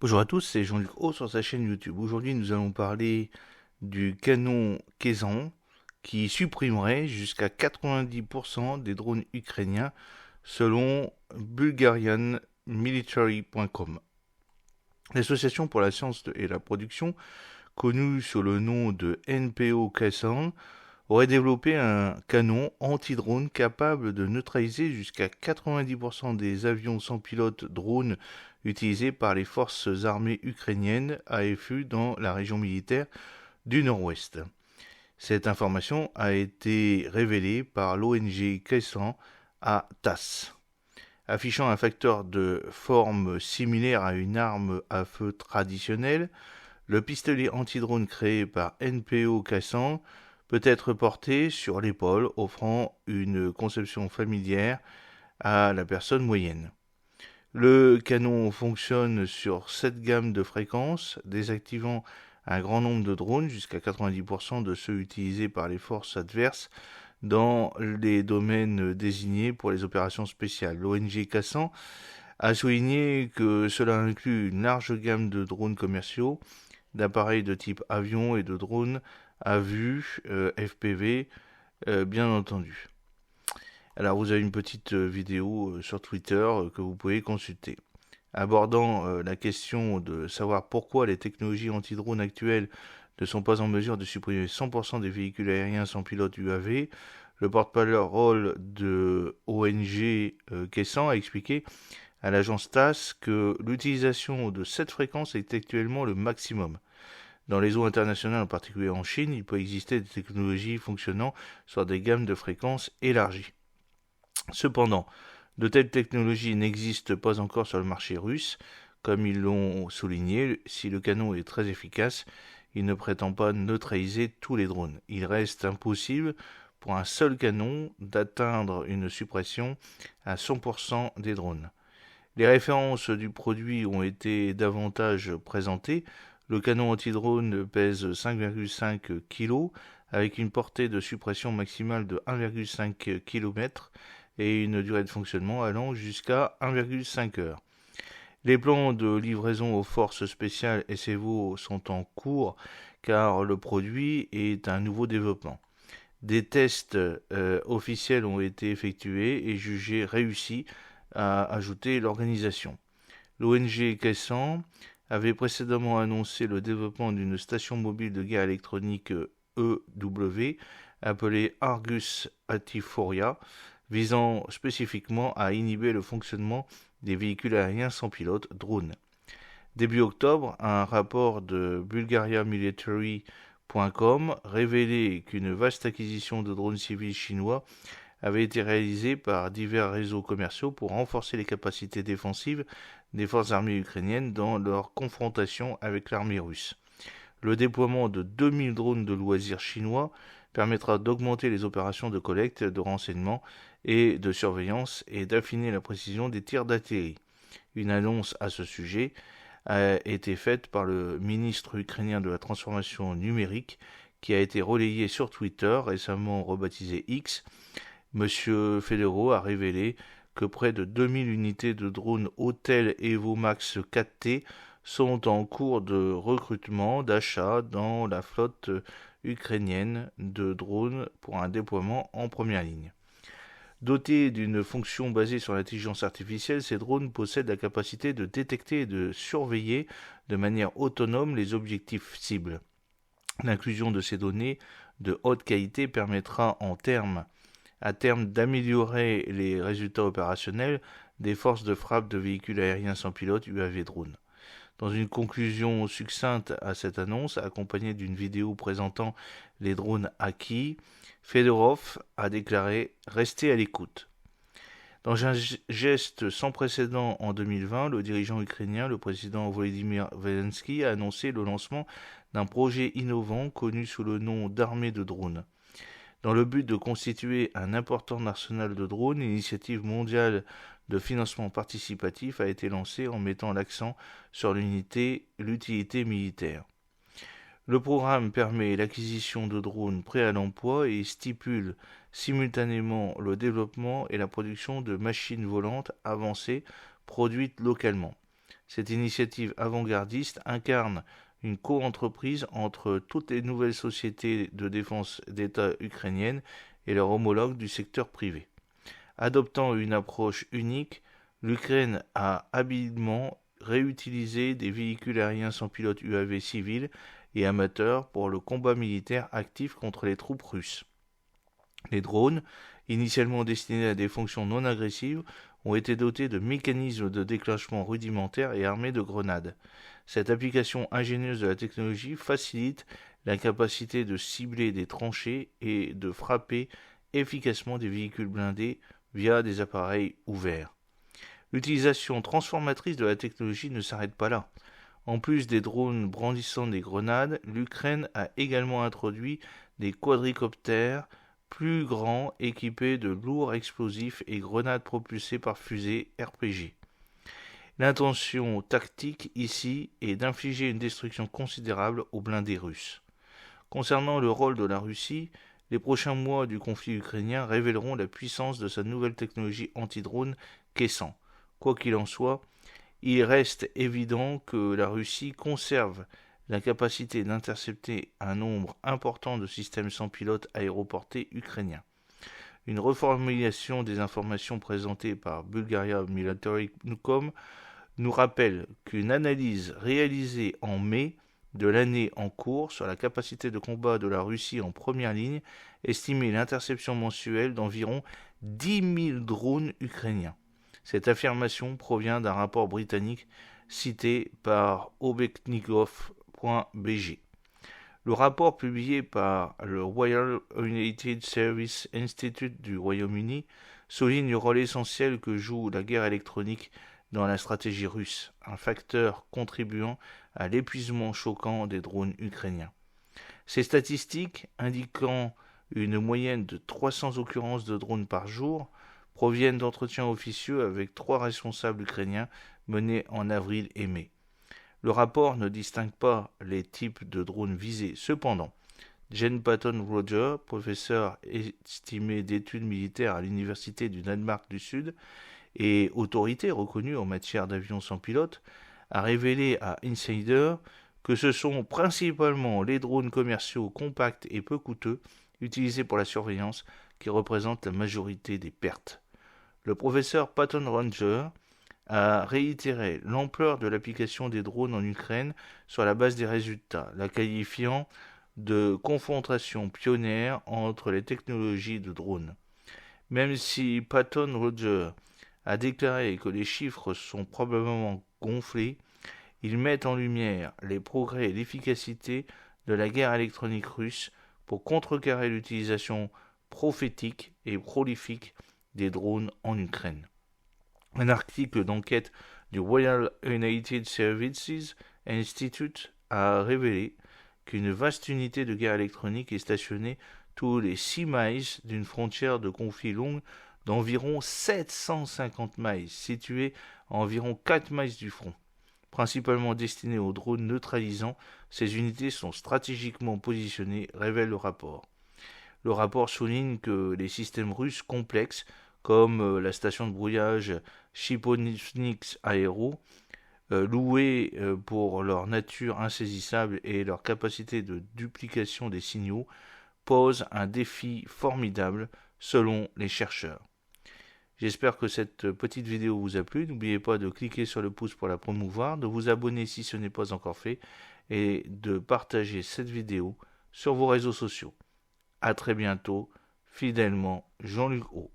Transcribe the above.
Bonjour à tous, c'est Jean-Luc Haut sur sa chaîne YouTube. Aujourd'hui, nous allons parler du canon Kazan qui supprimerait jusqu'à 90% des drones ukrainiens selon bulgarianmilitary.com. L'association pour la science et la production, connue sous le nom de NPO Kazan, aurait développé un canon anti-drone capable de neutraliser jusqu'à 90% des avions sans pilote drones utilisés par les forces armées ukrainiennes AFU dans la région militaire du Nord-Ouest. Cette information a été révélée par l'ONG Kaysan à TASS. Affichant un facteur de forme similaire à une arme à feu traditionnelle, le pistolet anti-drone créé par NPO Kaysan peut être porté sur l'épaule, offrant une conception familière à la personne moyenne. Le canon fonctionne sur 7 gammes de fréquences, désactivant un grand nombre de drones, jusqu'à 90% de ceux utilisés par les forces adverses dans les domaines désignés pour les opérations spéciales. L'ONG Kaysan a souligné que cela inclut une large gamme de drones commerciaux, d'appareils de type avion et de drones à vue FPV, bien entendu. Alors vous avez une petite vidéo sur Twitter que vous pouvez consulter. Abordant la question de savoir pourquoi les technologies anti-drones actuelles ne sont pas en mesure de supprimer 100% des véhicules aériens sans pilote UAV, le porte-parole de ONG Kaysan a expliqué à l'agence TASS que l'utilisation de cette fréquence est actuellement le maximum. Dans les eaux internationales, en particulier en Chine, il peut exister des technologies fonctionnant sur des gammes de fréquences élargies. Cependant, de telles technologies n'existent pas encore sur le marché russe. Comme ils l'ont souligné, si le canon est très efficace, il ne prétend pas neutraliser tous les drones. Il reste impossible pour un seul canon d'atteindre une suppression à 100% des drones. Les références du produit ont été davantage présentées. Le canon anti-drone pèse 5,5 kg avec une portée de suppression maximale de 1,5 km et une durée de fonctionnement allant jusqu'à 1,5 heures. Les plans de livraison aux forces spéciales SEVO sont en cours car le produit est un nouveau développement. Des tests officiels ont été effectués et jugés réussis, a ajouté l'organisation. L'ONG Kaysan avait précédemment annoncé le développement d'une station mobile de guerre électronique EW appelée Argus Atiforia, visant spécifiquement à inhiber le fonctionnement des véhicules aériens sans pilote, drones. Début octobre, un rapport de bulgariamilitary.com révélait qu'une vaste acquisition de drones civils chinois avait été réalisée par divers réseaux commerciaux pour renforcer les capacités défensives des forces armées ukrainiennes dans leur confrontation avec l'armée russe. Le déploiement de 2000 drones de loisirs chinois permettra d'augmenter les opérations de collecte, de renseignement et de surveillance et d'affiner la précision des tirs d'artillerie. Une annonce à ce sujet a été faite par le ministre ukrainien de la transformation numérique qui a été relayée sur Twitter, récemment rebaptisé X. Monsieur Federo a révélé que près de 2000 unités de drones Autel Evo Max 4T sont en cours de recrutement, d'achat dans la flotte ukrainienne de drones pour un déploiement en première ligne. Dotés d'une fonction basée sur l'intelligence artificielle, ces drones possèdent la capacité de détecter et de surveiller de manière autonome les objectifs cibles. L'inclusion de ces données de haute qualité permettra à terme d'améliorer les résultats opérationnels des forces de frappe de véhicules aériens sans pilote UAV drones. Dans une conclusion succincte à cette annonce, accompagnée d'une vidéo présentant les drones acquis, Fedorov a déclaré « Restez à l'écoute ». Dans un geste sans précédent en 2020, le dirigeant ukrainien, le président Volodymyr Zelensky, a annoncé le lancement d'un projet innovant connu sous le nom d'armée de drones. Dans le but de constituer un important arsenal de drones, l'initiative mondiale de financement participatif a été lancée en mettant l'accent sur l'utilité militaire. Le programme permet l'acquisition de drones prêts à l'emploi et stipule simultanément le développement et la production de machines volantes avancées produites localement. Cette initiative avant-gardiste incarne une co-entreprise entre toutes les nouvelles sociétés de défense d'État ukrainiennes et leurs homologues du secteur privé. Adoptant une approche unique, l'Ukraine a habilement réutilisé des véhicules aériens sans pilote UAV civils et amateurs pour le combat militaire actif contre les troupes russes. Les drones, initialement destinés à des fonctions non agressives, ont été dotés de mécanismes de déclenchement rudimentaires et armés de grenades. Cette application ingénieuse de la technologie facilite la capacité de cibler des tranchées et de frapper efficacement des véhicules blindés via des appareils ouverts. L'utilisation transformatrice de la technologie ne s'arrête pas là. En plus des drones brandissant des grenades, l'Ukraine a également introduit des quadricoptères plus grands équipés de lourds explosifs et grenades propulsées par fusées RPG. L'intention tactique ici est d'infliger une destruction considérable aux blindés russes. Concernant le rôle de la Russie, les prochains mois du conflit ukrainien révéleront la puissance de sa nouvelle technologie anti-drone Kessan. Quoi qu'il en soit, il reste évident que la Russie conserve la capacité d'intercepter un nombre important de systèmes sans pilote aéroportés ukrainiens. Une reformulation des informations présentées par Bulgaria Military.com nous rappelle qu'une analyse réalisée en mai de l'année en cours sur la capacité de combat de la Russie en première ligne estimait l'interception mensuelle d'environ 10 000 drones ukrainiens. Cette affirmation provient d'un rapport britannique cité par obeknikov.bg. Le rapport publié par le Royal United Service Institute du Royaume-Uni souligne le rôle essentiel que joue la guerre électronique dans la stratégie russe, un facteur contribuant à l'épuisement choquant des drones ukrainiens. Ces statistiques, indiquant une moyenne de 300 occurrences de drones par jour, proviennent d'entretiens officieux avec 3 responsables ukrainiens menés en avril et mai. Le rapport ne distingue pas les types de drones visés. Cependant, Jane Patton Roger, professeur estimé d'études militaires à l'Université du Danemark du Sud et autorité reconnue en matière d'avions sans pilote, a révélé à Insider que ce sont principalement les drones commerciaux compacts et peu coûteux utilisés pour la surveillance qui représentent la majorité des pertes. Le professeur Patton Roger a réitéré l'ampleur de l'application des drones en Ukraine sur la base des résultats, la qualifiant de confrontation pionnière entre les technologies de drones. Même si Patton Roger a déclaré que les chiffres sont probablement gonflés, ils mettent en lumière les progrès et l'efficacité de la guerre électronique russe pour contrecarrer l'utilisation prophétique et prolifique des drones en Ukraine. Un article d'enquête du Royal United Services Institute a révélé qu'une vaste unité de guerre électronique est stationnée tous les 6 miles d'une frontière de conflit longue d'environ 750 miles, située à environ 4 miles du front. Principalement destinées aux drones neutralisants, ces unités sont stratégiquement positionnées, révèle le rapport. Le rapport souligne que les systèmes russes complexes, comme la station de brouillage Chiponix Aero, loués pour leur nature insaisissable et leur capacité de duplication des signaux, posent un défi formidable selon les chercheurs. J'espère que cette petite vidéo vous a plu. N'oubliez pas de cliquer sur le pouce pour la promouvoir, de vous abonner si ce n'est pas encore fait et de partager cette vidéo sur vos réseaux sociaux. A très bientôt, fidèlement Jean-Luc Haut.